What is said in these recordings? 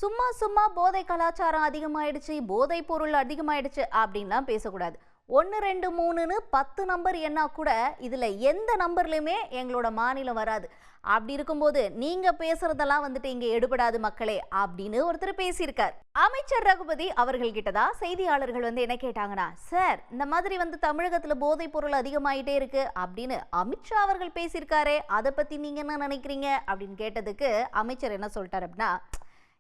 சும்மா சும்மா போதை கலாச்சாரம் அதிகமாயிடுச்சு, போதை பொருள் அதிகமாயிடுச்சு அப்படின்லாம் பேசக்கூடாது. 1 2 3ன்னு 10 நம்பர் எண்ணா கூட இதுல எந்த நம்பர்லயுமே எங்களோட மாநிலம் வராது. அப்படி இருக்கும்போது நீங்க பேசுறதெல்லாம் வந்துட்டு இங்க எடுபடாது மக்களே அப்படின்னு ஒருத்தர் பேசியிருக்கார். அமைச்சர் ரகுபதி அவர்கள் கிட்டதான் செய்தியாளர்கள் என்ன கேட்டாங்கன்னா, சார் இந்த மாதிரி தமிழகத்துல போதை பொருள் அதிகமாயிட்டே இருக்கு அப்படின்னு அமித்ஷா அவர்கள் பேசியிருக்காரே, அதை பத்தி நீங்க என்ன நினைக்கிறீங்க அப்படின்னு கேட்டதுக்கு அமைச்சர் என்ன சொல்லிட்டார் அப்படின்னா,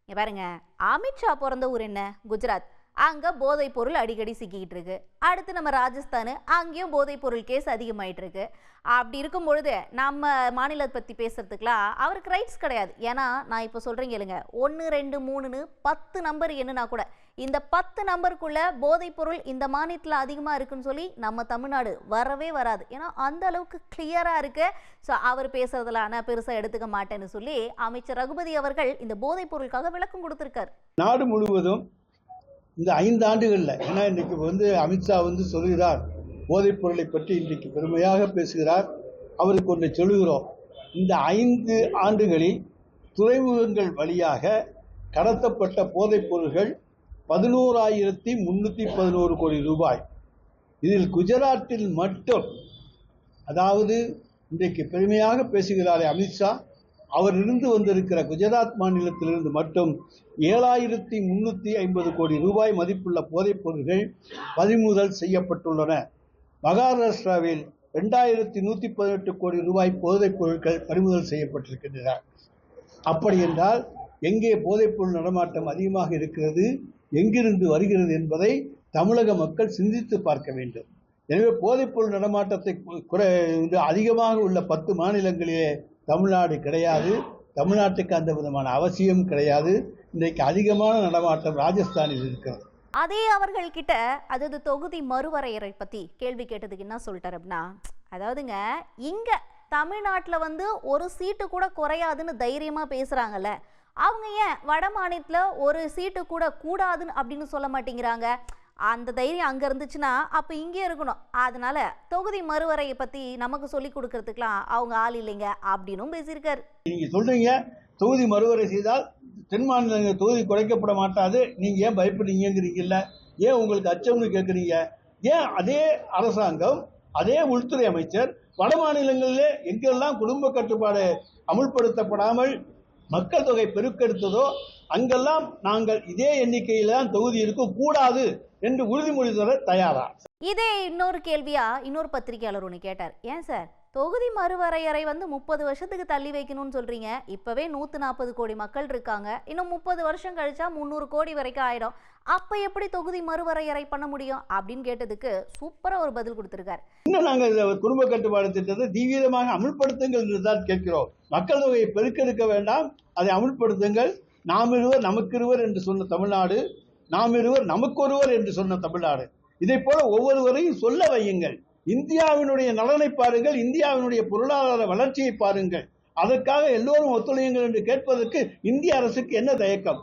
இங்க பாருங்க, அமித்ஷா பிறந்த ஊர் என்ன? குஜராத். அங்க போதை பொருள் அடிக்கடி சிக்கிட்டு இருக்கு. அடுத்து நம்ம ராஜஸ்தான், அங்கேயும் போதை பொருள் கேஸ் அதிகமாயிட்டு இருக்கு. அப்படி இருக்கும் பொழுது நம்ம மாநிலத்தை பத்தி பேசுறதுக்குலாம் அவருக்கு ரைட்ஸ் கிடையாது. ஏன்னா நான் இப்போ சொல்றேன் கேளுங்க, 1 2 3ன்னு 10 நம்பர் என்னன்னா கூட இந்த 10 நம்பருக்குள்ள போதை பொருள் இந்த மாநிலத்தில் அதிகமா இருக்குன்னு சொல்லி நம்ம தமிழ்நாடு வரவே வராது. ஏன்னா அந்த அளவுக்கு கிளியரா இருக்கு. ஸோ அவர் பேசுறதுல நான் பெருசா எடுத்துக்க மாட்டேன்னு சொல்லி அமைச்சர் ரகுபதி அவர்கள் இந்த போதை பொருளுக்காக விளக்கம் கொடுத்திருக்காரு. நாடு முழுவதும் இந்த 5 ஆண்டுகளில், ஏன்னா இன்னைக்கு அமித்ஷா சொல்கிறார், போதைப் பொருளை பற்றி இன்றைக்கு பெருமையாக பேசுகிறார். அவருக்கு ஒன்றை சொல்லுகிறோம், இந்த 5 ஆண்டுகளில் துறைமுகங்கள் வழியாக கடத்தப்பட்ட போதைப் பொருள்கள் 11,311 கோடி ரூபாய். இதில் குஜராத்தில் மட்டும், அதாவது இன்றைக்கு பெருமையாக பேசுகிறாரே அமித்ஷா, அவர் இருந்து வந்திருக்கிற குஜராத் மாநிலத்திலிருந்து மட்டும் 7,350 கோடி ரூபாய் மதிப்புள்ள போதைப் பொருட்கள் பறிமுதல் செய்யப்பட்டுள்ளன. மகாராஷ்டிராவில் 2,118 கோடி ரூபாய் போதைப் பொருட்கள் பறிமுதல் செய்யப்பட்டிருக்கின்றன. அப்படி என்றால் எங்கே போதைப் பொருள் நடமாட்டம் அதிகமாக இருக்கிறது, எங்கிருந்து வருகிறது என்பதை தமிழக மக்கள் சிந்தித்து பார்க்க வேண்டும். எனவே போதைப் பொருள் நடமாட்டத்தை அதிகமாக உள்ள 10 மாநிலங்களிலே தமிழ்நாடு கிடையாது. தமிழ்நாட்டுக்கு அந்த விதமான அவசியம் கிடையாது. இன்றைக்கு அதிகமான நடமாட்டம் ராஜஸ்தானில் இருக்கிறது. அதே அவர்கள் கிட்ட அதாவது தொகுதி மறுவரையறை பத்தி கேள்வி கேட்டதுக்கு என்ன சொல்லிட்டார் அப்படின்னா, அதாவதுங்க இங்க தமிழ்நாட்டில் ஒரு சீட்டு கூட குறையாதுன்னு தைரியமா பேசுறாங்கல்ல, அவங்க ஏன் வட மாநிலத்துல ஒரு சீட்டு கூட கூடாதுன்னு அப்படின்னு சொல்ல மாட்டேங்கிறாங்க? அந்த தைரியம் அங்க இருந்துச்சுன்னா அப்ப இங்கே இருக்கணும். அதனால தொகுதி மறுவரையை பத்தி நமக்கு சொல்லி கொடுக்கறதுக்குலாம் அவங்க ஆள் இல்லைங்க அப்படின்னும் பேசியிருக்காரு. நீங்க சொல்றீங்க தொகுதி மறுவரை செய்தால் தென் மாநிலங்கள் தொகுதி குறைக்கப்பட மாட்டாது, நீங்க ஏன் பயப்படுறீங்கிறீங்கல்ல, ஏன் உங்களுக்கு அச்சம்னு கேட்குறீங்க? ஏன் அதே அரசாங்கம், அதே உள்துறை அமைச்சர் வட மாநிலங்களிலே எங்கெல்லாம் குடும்ப கட்டுப்பாடு அமுல்படுத்தப்படாமல் மக்கள் தொகை பெருக்கெடுத்ததோ அங்கெல்லாம் நாங்கள் இதே எண்ணிக்கையில்தான் தொகுதி இருக்க கூடாது என்று உறுதிமொழி தர தயாரா? இதே இன்னொரு கேள்வியா இன்னொரு பத்திரிகையாளர் ஒன்று கேட்டார். ஏன் சார் தொகுதி மறுவரையறை 30 வருஷத்துக்கு தள்ளி வைக்கணும்னு சொல்றீங்க, இப்பவே 140 கோடி மக்கள் இருக்காங்க, இன்னும் 30 வருஷம் கழிச்சா 300 கோடி வரைக்கும் ஆயிடும், அப்ப எப்படி தொகுதி மறுவரையறை பண்ண முடியும் அப்படின்னு கேட்டதுக்கு சூப்பரா ஒரு பதில் கொடுத்திருக்காரு. இன்னும் நாங்கள் குடும்ப கட்டுப்பாடு திட்டத்தை தீவிரமாக அமுல்படுத்துங்கள் என்றுதான் கேட்கிறோம். மக்கள் தொகையை பெருக்கெடுக்க வேண்டாம், அதை அமுல்படுத்துங்கள். நாம் இருவர் நமக்கிருவர் என்று சொன்ன தமிழ்நாடு, நாம் இருவர் நமக்கொருவர் என்று சொன்ன தமிழ்நாடு. இதை போல ஒவ்வொருவரையும் சொல்ல வையுங்கள். இந்தியாவினுடைய நலனை பாருங்கள், இந்தியாவினுடைய பொருளாதார வளர்ச்சியை பாருங்கள். அதற்காக எல்லோரும் ஒத்துழையுங்கள் என்று கேட்பதற்கு இந்திய அரசுக்கு என்ன தயக்கம்?